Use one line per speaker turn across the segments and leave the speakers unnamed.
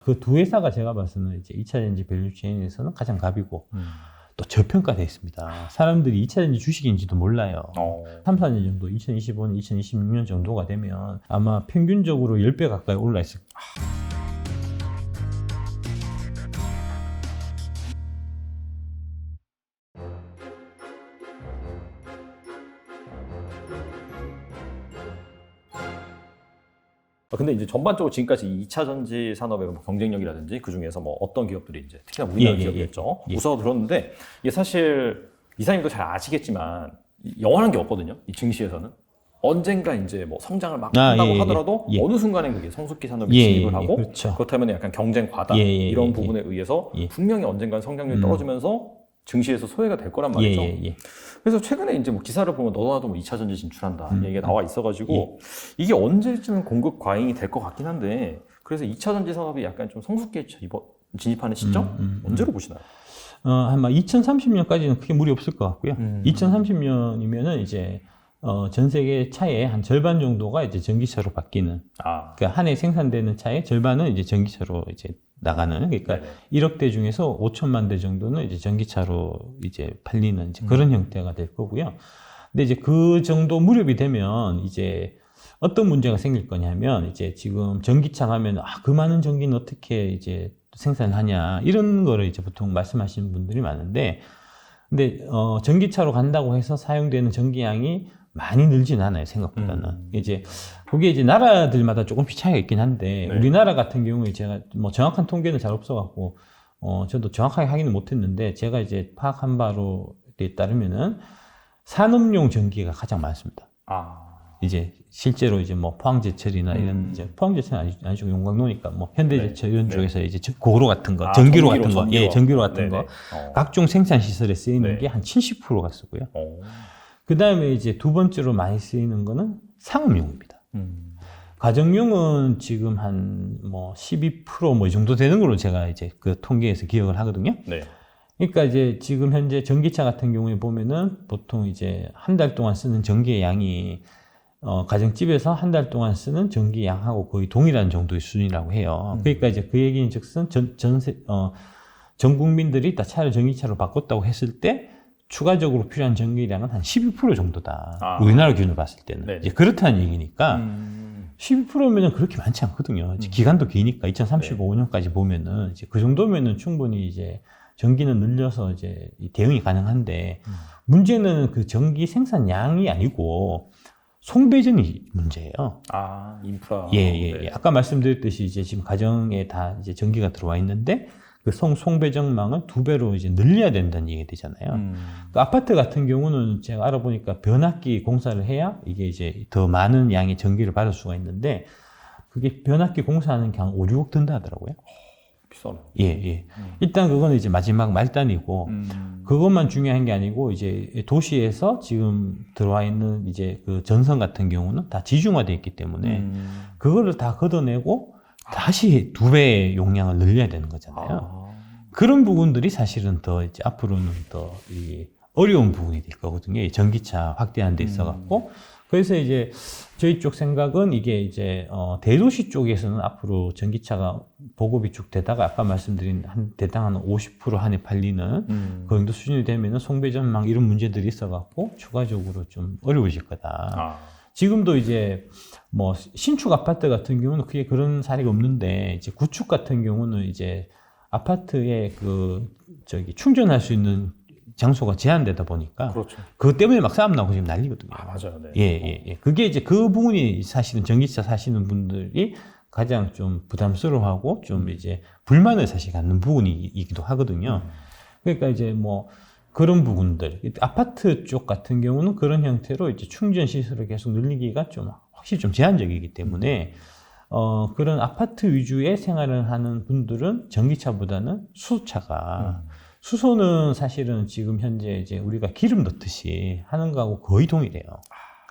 그 두 회사가 제가 봐서는 이제 2차전지 밸류체인에서는 가장 갑이고 또 저평가되어 있습니다. 사람들이 2차전지 주식인지도 몰라요. 3, 4년 정도, 2025년, 2026년 정도가 되면 아마 평균적으로 10배 가까이 올라 있을 거예요.
근데 이제 전반적으로 지금까지 2차 전지 산업의 뭐 경쟁력이라든지 그 중에서 뭐 어떤 기업들이 이제 특히나 우리나라 기업이겠죠. 우선 들었는데 이게 사실 이사님도 잘 아시겠지만 영원한 게 없거든요. 이 증시에서는 언젠가 이제 뭐 성장을 막 한다고 하더라도 어느 순간에 그게 성숙기 산업에 진입을 하고
그렇죠.
그렇다면 약간 경쟁 과다 이런 부분에 의해서 분명히 언젠간 성장률이 떨어지면서 증시에서 소외가 될 거란 말이죠. 그래서 최근에 이제 뭐 기사를 보면 너도 나도 뭐 2차 전지 진출한다 얘기가 나와 있어가지고 이게 언제쯤 공급 과잉이 될 것 같긴 한데 그래서 2차 전지 산업이 약간 좀 성숙기에 진입하는 시점 언제로 보시나요?
아마 2030년까지는 크게 무리 없을 것 같고요. 2030년이면은 이제 전 세계 차의 한 절반 정도가 이제 전기차로 바뀌는. 그러니까 한 해 생산되는 차의 절반은 이제 전기차로 이제 나가는. 그러니까 1억 대 중에서 5천만 대 정도는 이제 전기차로 이제 팔리는 이제 그런 형태가 될 거고요. 근데 이제 그 정도 무렵이 되면 이제 어떤 문제가 생길 거냐면 이제 지금 전기차 하면 그 많은 전기는 어떻게 이제 생산하냐 이런 거를 이제 보통 말씀하시는 분들이 많은데 근데 전기차로 간다고 해서 사용되는 전기량이 많이 늘진 않아요, 생각보다는. 이제, 그게 이제 나라들마다 조금씩 차이가 있긴 한데, 우리나라 같은 경우에 제가 뭐 정확한 통계는 잘 없어갖고, 저도 정확하게 확인은 못했는데, 제가 이제 파악한 바로에 따르면은, 산업용 전기가 가장 많습니다. 이제, 실제로 이제 뭐 포항제철이나 이런, 이제 포항제철은 아니죠. 용광로니까 뭐 현대제철 이런 쪽에서 이제 고로 같은 거, 전기로 같은 거, 전기로 같은 거, 각종 생산시설에 쓰이는 게 한 70%가 쓰고요. 그 다음에 이제 두 번째로 많이 쓰이는 거는 상업용입니다. 가정용은 지금 한 뭐 12% 뭐 이 정도 되는 걸로 제가 이제 그 통계에서 기억을 하거든요. 그러니까 이제 지금 현재 전기차 같은 경우에 보면은 보통 이제 한 달 동안 쓰는 전기의 양이 가정집에서 한 달 동안 쓰는 전기 양하고 거의 동일한 정도의 수준이라고 해요. 그러니까 이제 그 얘기는 즉슨 전 국민들이 다 차를 전기차로 바꿨다고 했을 때 추가적으로 필요한 전기량은 한 12% 정도다. 우리나라 기준으로 봤을 때는. 이제 그렇다는 얘기니까 12%면은 그렇게 많지 않거든요. 기간도 기니까 2035년까지 보면은 이제 그 정도면은 충분히 이제 전기는 늘려서 이제 대응이 가능한데 문제는 그 전기 생산량이 아니고 송배전이 문제예요.
인프라.
아까 말씀드렸듯이 이제 지금 가정에 다 이제 전기가 들어와 있는데 그 송배전망을 2배로 이제 늘려야 된다는 얘기가 되잖아요. 그 아파트 같은 경우는 제가 알아보니까 변압기 공사를 해야 이게 이제 더 많은 양의 전기를 받을 수가 있는데 그게 변압기 공사하는 게 한 5, 6억 든다 하더라고요.
비싸네.
일단 그거는 이제 마지막 말단이고 그것만 중요한 게 아니고 이제 도시에서 지금 들어와 있는 이제 그 전선 같은 경우는 다 지중화되어 있기 때문에 그거를 다 걷어내고 다시 2배의 용량을 늘려야 되는 거잖아요. 그런 부분들이 사실은 더 이제 앞으로는 더 어려운 부분이 될 거거든요. 이 전기차 확대하는 데 있어갖고. 그래서 이제 저희 쪽 생각은 이게 이제 대도시 쪽에서는 앞으로 전기차가 보급이 쭉 되다가 아까 말씀드린 한 대당 한 50% 한해 팔리는 그 정도 수준이 되면은 송배전망 이런 문제들이 있어갖고 추가적으로 좀 어려워질 거다. 지금도 이제 뭐 신축 아파트 같은 경우는 크게 그런 사례가 없는데 이제 구축 같은 경우는 이제 아파트에 충전할 수 있는 장소가 제한되다 보니까 그것 때문에 막 싸움 나고 지금 난리거든요.
맞아요.
그게 이제 그 부분이 사실은 전기차 사시는 분들이 가장 좀 부담스러워하고 좀 이제 불만을 사실 갖는 부분이기도 하거든요. 그러니까 이제 뭐 그런 부분들, 아파트 쪽 같은 경우는 그런 형태로 이제 충전 시설을 계속 늘리기가 좀 확실히 좀 제한적이기 때문에 그런 아파트 위주의 생활을 하는 분들은 전기차보다는 수소차가 수소는 사실은 지금 현재 이제 우리가 기름 넣듯이 하는 거하고 거의 동일해요.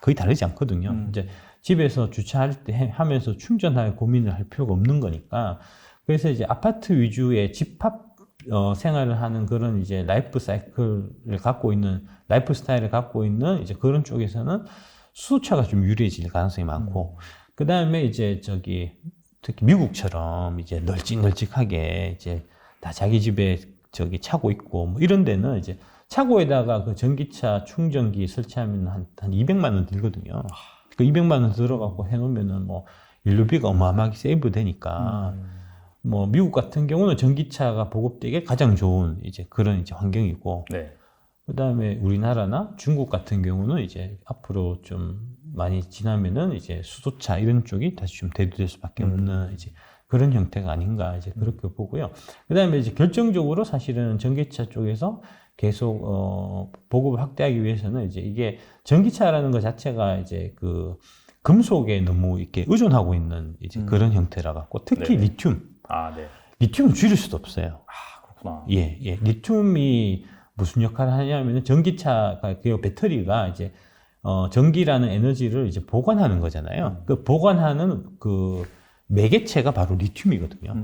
거의 다르지 않거든요. 이제 집에서 주차할 때 하면서 충전할 고민을 할 필요가 없는 거니까. 그래서 이제 아파트 위주의 집합 생활을 하는 그런 이제 라이프 사이클을 갖고 있는, 라이프 스타일을 갖고 있는 이제 그런 쪽에서는 수소차가 좀 유리해질 가능성이 많고, 그 다음에 이제 특히 미국처럼 이제 널찍널찍하게 이제 다 자기 집에 저기 차고 있고 뭐 이런 데는 이제 차고에다가 그 전기차 충전기 설치하면 한 200만 원 들거든요. 그 200만 원 들어가고 해놓으면은 뭐 연료비가 어마어마하게 세이브 되니까 뭐 미국 같은 경우는 전기차가 보급되게 가장 좋은 이제 그런 이제 환경이고
네.
그다음에 우리나라나 중국 같은 경우는 이제 앞으로 좀 많이 지나면은 이제 수소차 이런 쪽이 다시 좀 대두될 수밖에 없는 이제 그런 형태가 아닌가 이제 그렇게 보고요. 그다음에 이제 결정적으로 사실은 전기차 쪽에서 계속 보급을 확대하기 위해서는 이제 이게 전기차라는 것 자체가 이제 그 금속에 너무 이렇게 의존하고 있는 이제 그런 형태라 갖고 특히
네네.
리튬.
네.
리튬은 줄일 수도 없어요.
그렇구나.
예. 리튬이 무슨 역할을 하냐면은 전기차가 그 배터리가 이제 전기라는 에너지를 이제 보관하는 거잖아요. 그 보관하는 그 매개체가 바로 리튬이거든요.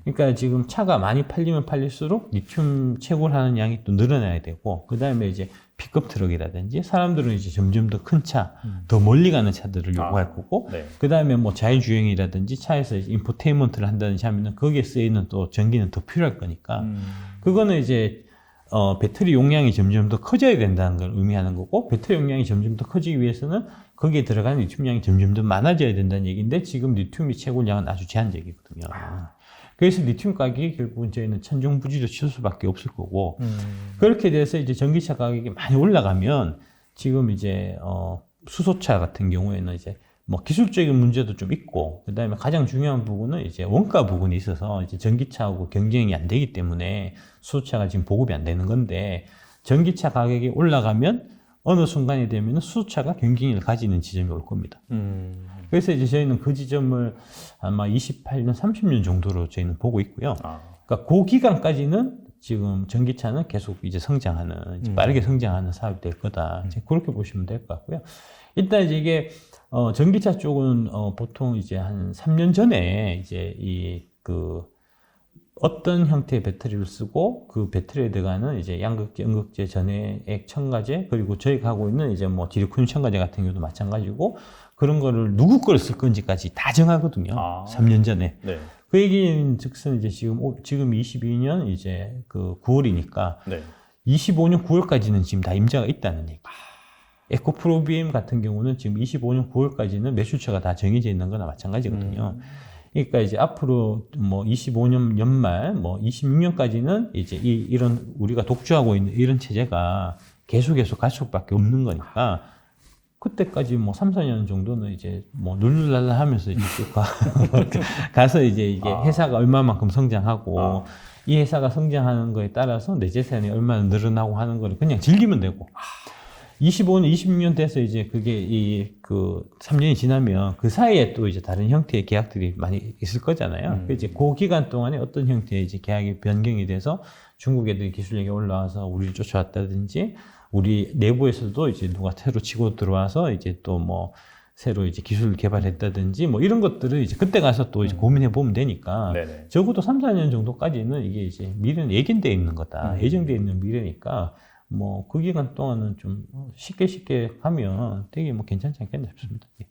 그러니까 지금 차가 많이 팔리면 팔릴수록 리튬 채굴하는 양이 또 늘어나야 되고, 그 다음에 이제 픽업 트럭이라든지 사람들은 이제 점점 더 큰 차, 더 멀리 가는 차들을 요구할 거고,
네.
그 다음에 뭐 자율주행이라든지 차에서 인포테인먼트를 한다든지 하면은 거기에 쓰이는 또 전기는 더 필요할 거니까, 그거는 이제 배터리 용량이 점점 더 커져야 된다는 걸 의미하는 거고, 배터리 용량이 점점 더 커지기 위해서는 거기에 들어가는 리튬량이 점점 더 많아져야 된다는 얘기인데, 지금 리튬이 채굴량은 아주 제한적이거든요. 그래서 리튬 가격이 결국은 저희는 천정부지로 치를 수밖에 없을 거고, 그렇게 돼서 이제 전기차 가격이 많이 올라가면, 지금 이제 수소차 같은 경우에는 이제 뭐 기술적인 문제도 좀 있고, 그 다음에 가장 중요한 부분은 이제 원가 부분이 있어서 이제 전기차하고 경쟁이 안 되기 때문에 수소차가 지금 보급이 안 되는 건데, 전기차 가격이 올라가면 어느 순간이 되면 수소차가 경쟁력을 가지는 지점이 올 겁니다. 그래서 이제 저희는 그 지점을 아마 28년, 30년 정도로 저희는 보고 있고요. 그러니까 그 기간까지는 지금 전기차는 계속 이제 성장하는, 이제 빠르게 성장하는 사업이 될 거다. 이제 그렇게 보시면 될 것 같고요. 일단 이제 이게 전기차 쪽은 보통 이제 한 3년 전에 이제 어떤 형태의 배터리를 쓰고 그 배터리에 들어가는 이제 양극재, 음극재, 전해액, 첨가제, 그리고 저희가 하고 있는 이제 뭐 디리콘 첨가제 같은 경우도 마찬가지고, 그런 거를 누구 걸 쓸 건지까지 다 정하거든요. 3년 전에.
네.
그 얘기는 즉슨 이제 지금 22년 이제 그 9월이니까
네.
25년 9월까지는 지금 다 임자가 있다는 얘기. 에코프로 BM 같은 경우는 지금 25년 9월까지는 매출처가 다 정해져 있는 거나 마찬가지거든요. 그러니까 이제 앞으로 뭐 25년 연말, 뭐 26년까지는 이제 이런 우리가 독주하고 있는 이런 체제가 계속해서 갈 수밖에 없는 거니까, 그때까지 뭐 3, 4년 정도는 이제 뭐 룰루랄라 하면서 이제 쭉 가서 이제 이게 회사가 얼마만큼 성장하고, 이 회사가 성장하는 거에 따라서 내 재산이 얼마나 늘어나고 하는 거를 그냥 즐기면 되고, 25년, 26년 돼서 이제 그게 그 3년이 지나면 그 사이에 또 이제 다른 형태의 계약들이 많이 있을 거잖아요. 이제 그 기간 동안에 어떤 형태의 이제 계약이 변경이 돼서 중국 애들이 기술력이 올라와서 우리를 쫓아왔다든지, 우리 내부에서도 이제 누가 새로 치고 들어와서 이제 또 뭐 새로 이제 기술을 개발했다든지 뭐 이런 것들을 이제 그때 가서 또 이제 고민해 보면 되니까,
네네.
적어도 3, 4년 정도까지는 이게 이제 미래는 예견되어 있는 거다. 예정되어 있는 미래니까 뭐 그 기간 동안은 좀 쉽게 가면 되게 뭐 괜찮지 않겠나 싶습니다. 예.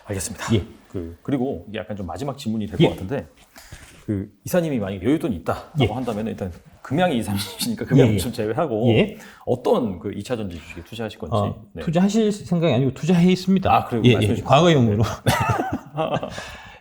알겠습니다.
예.
그리고 이게 약간 좀 마지막 질문이 될 것
예.
같은데, 그 이사님이 만약에 여윳돈이 있다라고
예.
한다면 일단 금양이 2, 30이니까 금양
예.
좀 제외하고
예.
어떤 그 2차 전지 주식에 투자하실 건지. 네.
투자하실 생각이 아니고 투자해 있습니다.
그리고
예. 과거용으로.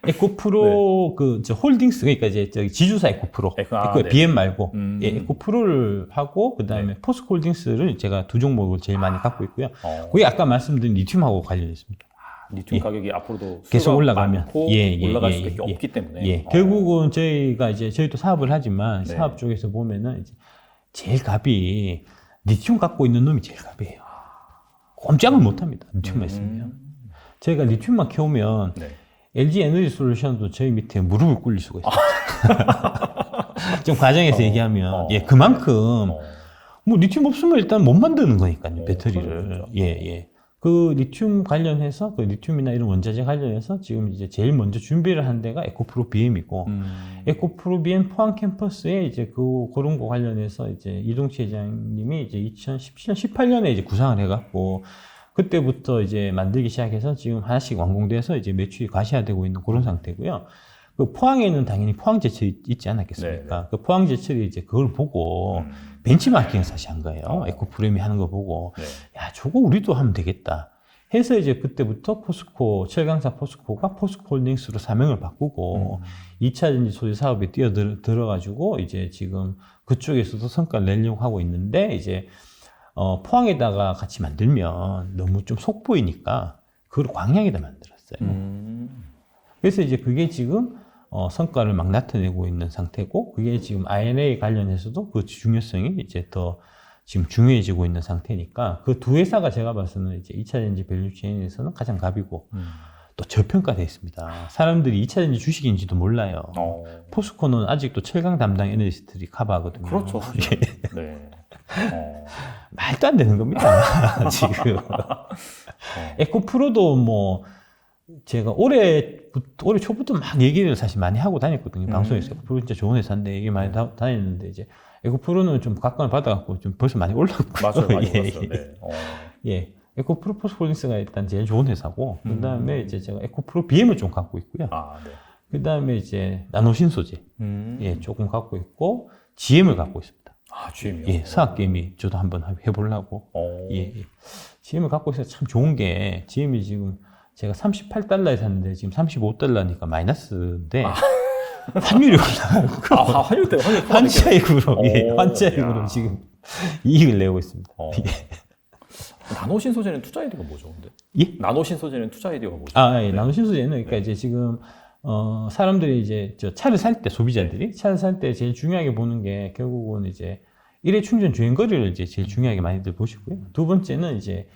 에코프로 저 홀딩스, 그러니까 이제 저기 지주사 에코프로,
네.
BM 말고 예, 에코프로를 하고, 그 다음에 포스코홀딩스를 제가 두 종목을 제일 많이 갖고 있고요. 그게 아까 말씀드린 리튬하고 관련이 있습니다.
리튬 가격이 앞으로도
계속 올라가면
많고 올라갈 수밖에 없기 때문에.
결국은 저희가 이제 저희도 사업을 하지만
네.
사업 쪽에서 보면은 이제 제일 갑이 리튬 갖고 있는 놈이 제일 갑이에요. 꼼짝을 못합니다. 리튬만 있으면. 저희가 리튬만 키우면
네.
LG 에너지 솔루션도 저희 밑에 무릎을 꿇릴 수가 있어요. 좀 과정에서 얘기하면 그만큼 뭐 리튬 없으면 일단 못 만드는 거니까요, 배터리를. 예. 그 리튬 관련해서, 그 리튬이나 이런 원자재 관련해서 지금 이제 제일 먼저 준비를 한 데가 에코프로 BM이고, 에코프로 BM 포항 캠퍼스에 이제 그런 거 관련해서 이제 이동치 회장님이 이제 2017년, 18년에 이제 구상을 해갖고, 그때부터 이제 만들기 시작해서 지금 하나씩 완공돼서 이제 매출이 과시화되고 있는 그런 상태고요. 그 포항에는 당연히 포항제철이 있지 않았겠습니까?
네.
그 포항제철이 이제 그걸 보고 벤치마킹을 사실 한 거예요. 에코프레임이 하는 거 보고,
네.
야, 저거 우리도 하면 되겠다. 해서 이제 그때부터 포스코, 철강사 포스코가 포스코홀딩스로 사명을 바꾸고 2차 전지 소재 사업에 뛰어들어가지고 이제 지금 그쪽에서도 성과를 내려고 하고 있는데 이제 포항에다가 같이 만들면 너무 좀 속보이니까 그걸 광양에다 만들었어요. 그래서 이제 그게 지금 성과를 막 나타내고 있는 상태고 그게 지금 I&A 관련해서도 그 중요성이 이제 더 지금 중요해지고 있는 상태니까 그 두 회사가 제가 봐서는 이제 2차 전지 밸류체인에서는 가장 갑이고 또 저평가되어 있습니다. 사람들이 2차 전지 주식인지도 몰라요. 포스코는 아직도 철강 담당 애널리스트들이 커버하거든요.
그렇죠. 네.
말도 안 되는 겁니다. 지금. 에코프로도 뭐 제가 올해 초부터 막 얘기를 사실 많이 하고 다녔거든요. 방송에서 에코프로 진짜 좋은 회사인데 얘기 많이 다녔는데 이제 에코프로는 좀 각광을 받아갖고 좀 벌써 많이 올랐고요.
맞아요, 많이 올랐어요. 네.
예, 에코프로 포스홀딩스가 일단 제일 좋은 회사고 그 다음에 이제 제가 에코프로 BM을 좀 갖고 있고요.
네.
그 다음에 이제 나노신소재 예 조금 갖고 있고 GM을 갖고 있습니다.
GM이요?
예, 서학개미 저도 한번 해보려고. 예. GM을 갖고 있어서 참 좋은 게 GM이 지금 제가 38달러에 샀는데 지금 35달러니까 마이너스인데 환율이 올라가고
환율 때문에
환차익으로 환차익으로 지금 이익을 내고 있습니다.
나노신소재는 투자 아이디어가 뭐죠? 근데?
예?
나노신소재는 투자 아이디어가 뭐죠?
예. 나노신소재는 그러니까 이제 지금 사람들이 이제 차를 살 때 소비자들이 차를 살 때 제일 중요하게 보는 게 결국은 이제 일회 충전 주행 거리를 이제 제일 중요하게 많이들 보시고요. 두 번째는 이제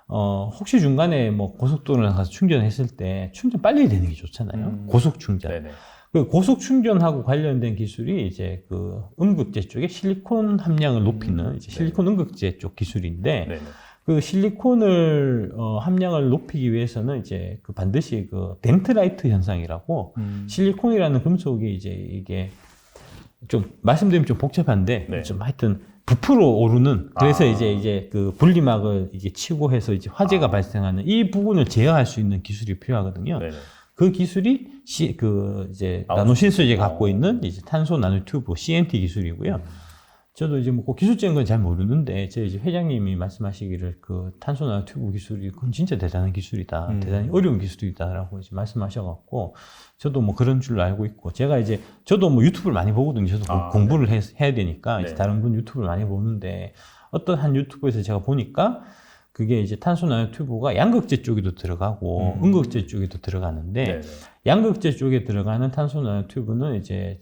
혹시 중간에 뭐 고속도로에 가서 충전했을 때 충전 빨리 되는 게 좋잖아요. 고속 충전.
네네.
그 고속 충전하고 관련된 기술이 이제 그 음극재 쪽에 실리콘 함량을 높이는 이제 실리콘 음극재 쪽 기술인데
네네.
그 실리콘을 함량을 높이기 위해서는 이제 그 반드시 그 덴트라이트 현상이라고 실리콘이라는 금속이 이제 이게 좀 말씀드리면 좀 복잡한데
네.
좀 하여튼 부풀어 오르는 그래서 이제 그 분리막을 이게 치고 해서 이제 화재가 발생하는 이 부분을 제어할 수 있는 기술이 필요하거든요.
네네.
그 기술이 이제 나노신소재가 갖고 있는 이제 탄소 나노튜브 CNT 기술이고요. 저도 이제 뭐 그 기술적인 건 잘 모르는데 제 이제 회장님이 말씀하시기를 그 탄소 나노튜브 기술이 그건 진짜 대단한 기술이다, 대단히 어려운 기술이다라고 이제 말씀하셔갖고 저도 뭐 그런 줄로 알고 있고 제가 이제 저도 뭐 유튜브를 많이 보거든요. 저도 공부를 해야 되니까 이제 다른 분 유튜브를 많이 보는데 어떤 한 유튜브에서 제가 보니까 그게 이제 탄소 나노튜브가 양극재 쪽에도 들어가고 음극재 쪽에도 들어가는데
네네.
양극재 쪽에 들어가는 탄소 나노튜브는 이제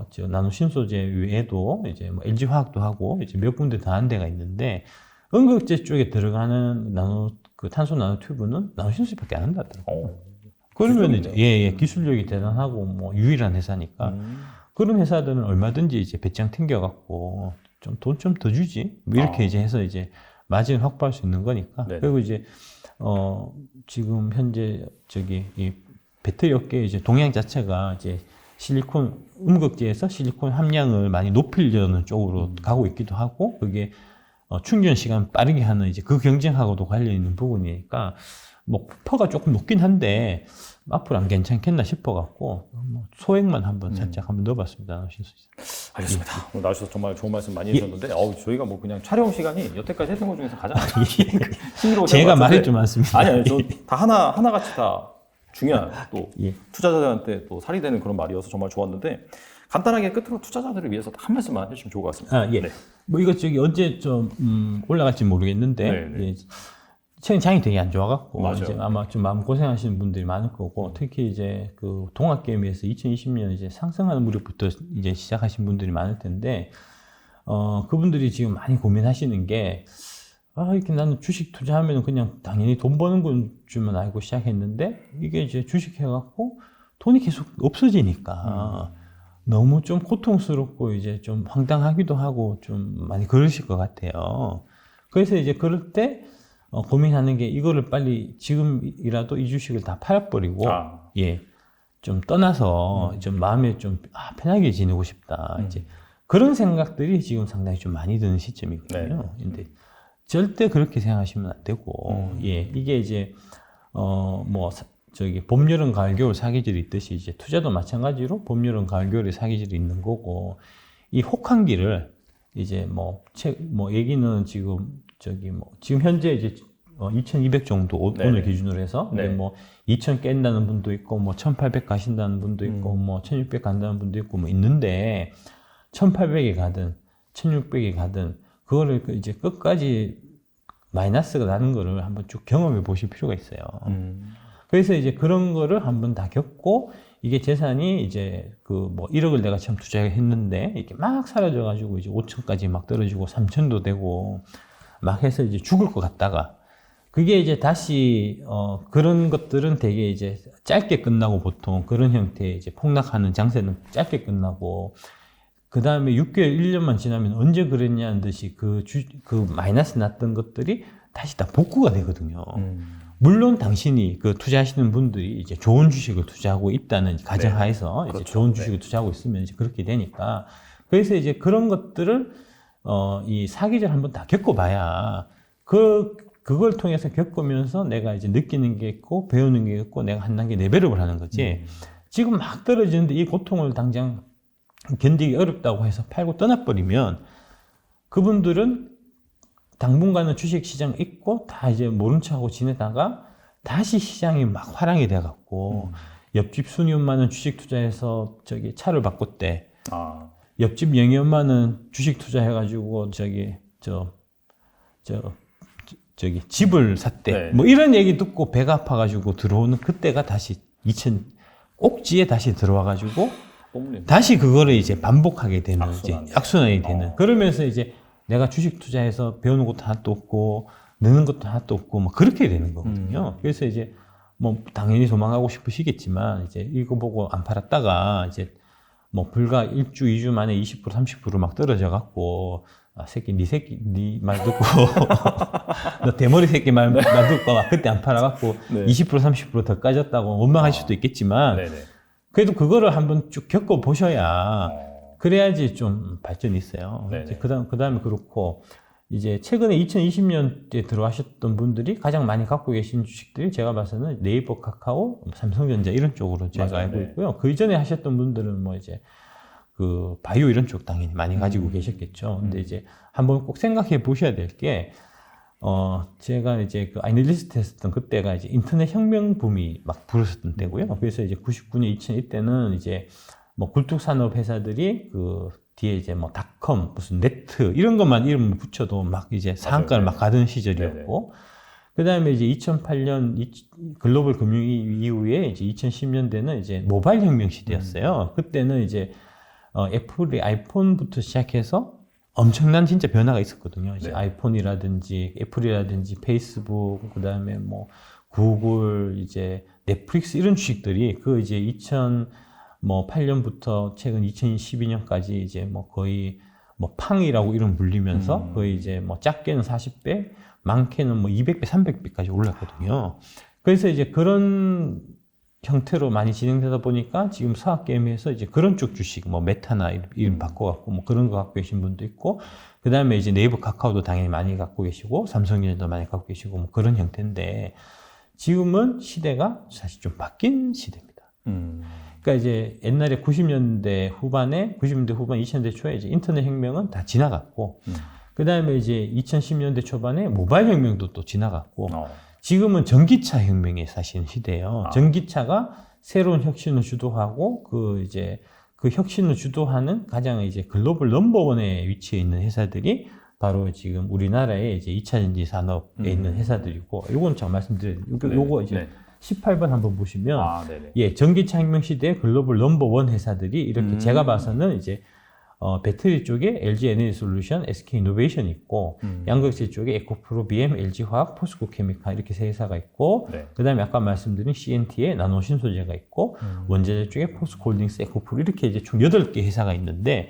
저 나노신소재 외에도 이제 뭐 LG 화학도 하고 이제 몇 군데 더 한 데가 있는데 음극재 쪽에 들어가는 탄소 나노튜브는 나노신소재밖에 안 한다더라고요. 그러면 이제 기술력이 대단하고 뭐 유일한 회사니까 그런 회사들은 얼마든지 이제 배짱 튕겨갖고 좀 돈 좀 더 주지 뭐 이렇게 이제 해서 이제 마진을 확보할 수 있는 거니까.
네네.
그리고 이제 지금 현재 이 배터리 업계 이제 동향 자체가 이제 실리콘 음극재에서 실리콘 함량을 많이 높이려는 쪽으로 가고 있기도 하고 그게 충전 시간 빠르게 하는 이제 그 경쟁하고도 관련 있는 부분이니까 뭐 퍼가 조금 높긴 한데 앞으로 안 괜찮겠나 싶어갖고 뭐 소액만 한번 살짝 한번 넣어봤습니다.
알겠습니다. 오늘 나와주셔서 정말 좋은 말씀 많이 해주셨는데 저희가 뭐 그냥 촬영 시간이 여태까지 했던 것 중에서 가장 흥미로웠던
제가 말이 좀 많습니다.
아니 저 다 하나같이 다 중요한 또 투자자들한테 또 살이 되는 그런 말이어서 정말 좋았는데 간단하게 끝으로 투자자들을 위해서 한 말씀만 해주시면 좋을 것 같습니다.
예.
네.
뭐 이거 언제 좀 올라갈지 모르겠는데 예. 최근 장이 되게 안 좋아갖고 이제 아마 좀 마음 고생하시는 분들이 많을 거고 특히 이제 그 동학개미에서 2020년 이제 상승하는 무렵부터 이제 시작하신 분들이 많을 텐데 그분들이 지금 많이 고민하시는 게 이렇게 나는 주식 투자하면 그냥 당연히 돈 버는 건 줄만 알고 시작했는데 이게 이제 주식 해갖고 돈이 계속 없어지니까 너무 좀 고통스럽고 이제 좀 황당하기도 하고 좀 많이 그러실 것 같아요. 그래서 이제 그럴 때 고민하는 게 이거를 빨리 지금이라도 이 주식을 다 팔아버리고 좀 떠나서 좀 마음에 좀 편하게 지내고 싶다 이제 그런 생각들이 지금 상당히 좀 많이 드는 시점이거든요. 근데 절대 그렇게 생각하시면 안 되고 이게 이제 뭐 저기 봄, 여름, 가을, 겨울 사계절이 있듯이 이제 투자도 마찬가지로 봄, 여름, 가을, 겨울에 사계절이 있는 거고 이 혹한기를 이제 뭐 얘기는 지금 지금 현재 이제 2,200 정도 오늘 기준으로 해서 근데 뭐 2,000 깬다는 분도 있고 뭐 1,800 가신다는 분도 있고 뭐 1,600 간다는 분도 있고 뭐 있는데 1,800에 가든 1,600에 가든 그거를 이제 끝까지 마이너스가 나는 거를 한번 쭉 경험해 보실 필요가 있어요. 그래서 이제 그런 거를 한번 다 겪고 이게 재산이 이제 그 뭐 1억을 내가 처음 투자했는데 이렇게 막 사라져가지고 이제 5천까지 막 떨어지고 3천도 되고 막 해서 이제 죽을 것 같다가 그게 이제 다시 그런 것들은 되게 이제 짧게 끝나고 보통 그런 형태의 이제 폭락하는 장세는 짧게 끝나고 그 다음에 6개월, 1년만 지나면 언제 그랬냐는 듯이 그 마이너스 났던 것들이 다시 다 복구가 되거든요. 물론 당신이 그 투자하시는 분들이 이제 좋은 주식을 투자하고 있다는 가정하에서 이제 좋은 주식을 투자하고 있으면 이제 그렇게 되니까 그래서 이제 그런 것들을 이 사기절 한번 다 겪어봐야 그걸 통해서 겪으면서 내가 이제 느끼는 게 있고 배우는 게 있고 내가 한 단계 레벨업을 하는 거지. 지금 막 떨어지는데 이 고통을 당장 견디기 어렵다고 해서 팔고 떠나버리면 그분들은 당분간은 주식 시장 있고 다 이제 모른 척하고 지내다가 다시 시장이 막 화랑이 돼갖고 옆집 순이 엄마는 주식 투자해서 차를 바꿨대. 옆집 영희 엄마는 주식 투자해가지고 집을 샀대. 뭐 이런 얘기 듣고 배가 아파가지고 들어오는 그때가 다시 꼭지에 다시 들어와가지고 다시 그거를 이제 반복하게 되는 악순환이 되는 그러면서 이제 내가 주식 투자해서 배우는 것도 하나도 없고 느는 것도 하나도 없고 뭐 그렇게 되는 거거든요. 그래서 이제 뭐 당연히 도망가고 싶으시겠지만 이제 이거 보고 안 팔았다가 이제 뭐 불과 1주, 2주 만에 20%, 30% 막 떨어져 갖고 네 말 듣고 너 대머리 새끼 말 듣고 그때 안 팔아갖고 20%, 30% 더 까졌다고 원망할 수도 있겠지만 그래도 그거를 한번 쭉 겪어보셔야 그래야지 좀 발전이 있어요. 그 다음에 그렇고 이제 최근에 2020년대 들어가셨던 분들이 가장 많이 갖고 계신 주식들이 제가 봐서는 네이버, 카카오, 삼성전자 이런 쪽으로 제가 알고 있고요. 그 이전에 하셨던 분들은 뭐 이제 그 바이오 이런 쪽 당연히 많이 가지고 계셨겠죠. 근데 이제 한번 꼭 생각해 보셔야 될 게 제가 이제 그 아이널리스트 했었던 그때가 이제 인터넷 혁명 붐이 막 불었었던 때고요. 그래서 이제 99년, 2000 이때는 이제 뭐 굴뚝산업 회사들이 그 뒤에 이제 뭐 닷컴, 무슨 네트 이런 것만 이름 붙여도 막 이제 상한가를 막 가던 시절이었고, 그 다음에 이제 2008년 글로벌 금융위 이후에 이제 2010년대는 이제 모바일 혁명 시대였어요. 그때는 이제 애플이 아이폰부터 시작해서 엄청난 진짜 변화가 있었거든요. 이제 아이폰이라든지 애플이라든지 페이스북, 그 다음에 뭐 구글, 이제 넷플릭스 이런 주식들이 그 이제 2008년부터 최근 2012년까지 이제 뭐 거의 뭐 팡이라고 이름 불리면서 거의 이제 뭐 작게는 40배, 많게는 뭐 200배, 300배까지 올랐거든요. 그래서 이제 그런 형태로 많이 진행되다 보니까 지금 서학게임에서 이제 그런 쪽 주식, 뭐 메타나 이름 바꿔갖고 뭐 그런 거 갖고 계신 분도 있고, 그 다음에 이제 네이버, 카카오도 당연히 많이 갖고 계시고, 삼성전자도 많이 갖고 계시고, 뭐 그런 형태인데, 지금은 시대가 사실 좀 바뀐 시대입니다. 그러니까 이제 옛날에 90년대 후반에, 90년대 후반, 2000년대 초에 이제 인터넷 혁명은 다 지나갔고, 그 다음에 이제 2010년대 초반에 모바일 혁명도 또 지나갔고, 지금은 전기차 혁명에 사시는 시대예요. 전기차가 새로운 혁신을 주도하고 그 혁신을 주도하는 가장 이제 글로벌 넘버원에 위치해 있는 회사들이 바로 지금 우리나라의 이제 2차 전지 산업에 있는 회사들이고, 요건 제가 말씀드려요. 요거 이제 18번 한번 보시면 전기차 혁명 시대의 글로벌 넘버원 회사들이 이렇게 제가 봐서는 이제 배터리 쪽에 LG 에너지 솔루션, SK 이노베이션이 있고, 양극재 쪽에 에코프로, BM, LG 화학, 포스코 케미칼 이렇게 세 회사가 있고, 그 다음에 아까 말씀드린 CNT에 나노 신소재가 있고, 원자재 쪽에 포스코 홀딩스, 에코프로 이렇게 이제 총 8개 회사가 있는데,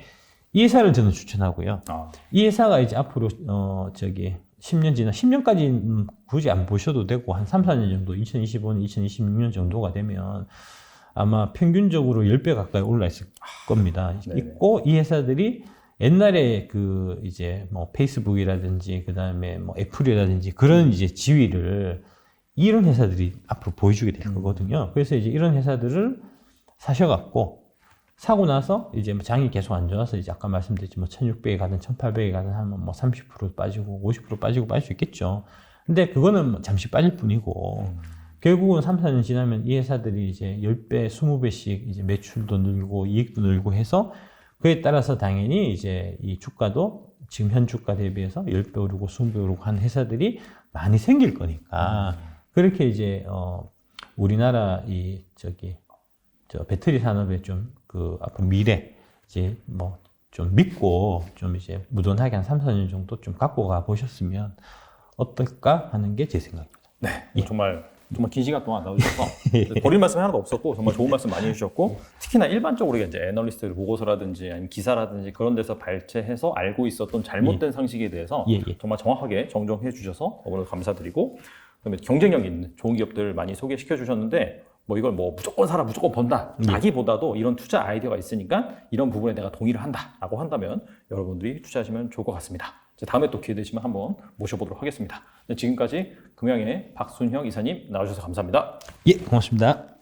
이 회사를 저는 추천하고요. 이 회사가 이제 앞으로 10년 지나 10년까지 굳이 안 보셔도 되고, 한 3, 4년 정도, 2025년, 2026년 정도가 되면 아마 평균적으로 10배 가까이 올라 있을 겁니다. 있고, 이 회사들이 옛날에 그 이제 뭐 페이스북이라든지 그 다음에 뭐 애플이라든지 그런 이제 지위를 이런 회사들이 앞으로 보여주게 될 거거든요. 그래서 이제 이런 회사들을 사셔갖고 사고 나서 이제 뭐 장이 계속 안 좋아서 이제 아까 말씀드렸지 뭐 1600에 가든 1800에 가든 하면 뭐 30% 빠지고 50% 빠지고 빠질 수 있겠죠. 근데 그거는 뭐 잠시 빠질 뿐이고 결국은 3, 4년 지나면 이 회사들이 이제 10배, 20배씩 이제 매출도 늘고 이익도 늘고 해서 그에 따라서 당연히 이제 이 주가도 지금 현 주가 대비해서 10배 오르고 20배 오르고 한 회사들이 많이 생길 거니까 그렇게 이제 우리나라 저 배터리 산업의 좀 그 앞으로 미래 이제 뭐 좀 믿고 좀 이제 무던하게 한 3, 4년 정도 좀 갖고 가 보셨으면 어떨까 하는 게 제 생각입니다.
네, 정말 긴 시간 동안 나와주셔서 버릴 말씀 하나도 없었고 정말 좋은 말씀 많이 해주셨고 특히나 일반적으로 이제 애널리스트 보고서라든지 아니면 기사라든지 그런 데서 발췌해서 알고 있었던 잘못된 상식에 대해서 정말 정확하게 정정해 주셔서 오늘 감사드리고 그다음에 경쟁력 있는 좋은 기업들 많이 소개시켜 주셨는데 뭐 이걸 뭐 무조건 사라 무조건 번다 라기보다도 이런 투자 아이디어가 있으니까 이런 부분에 내가 동의를 한다라고 한다면 여러분들이 투자하시면 좋을 것 같습니다. 다음에 또 기회 되시면 한번 모셔보도록 하겠습니다. 지금까지 금양의 박순형 이사님 나와주셔서 감사합니다.
예, 고맙습니다.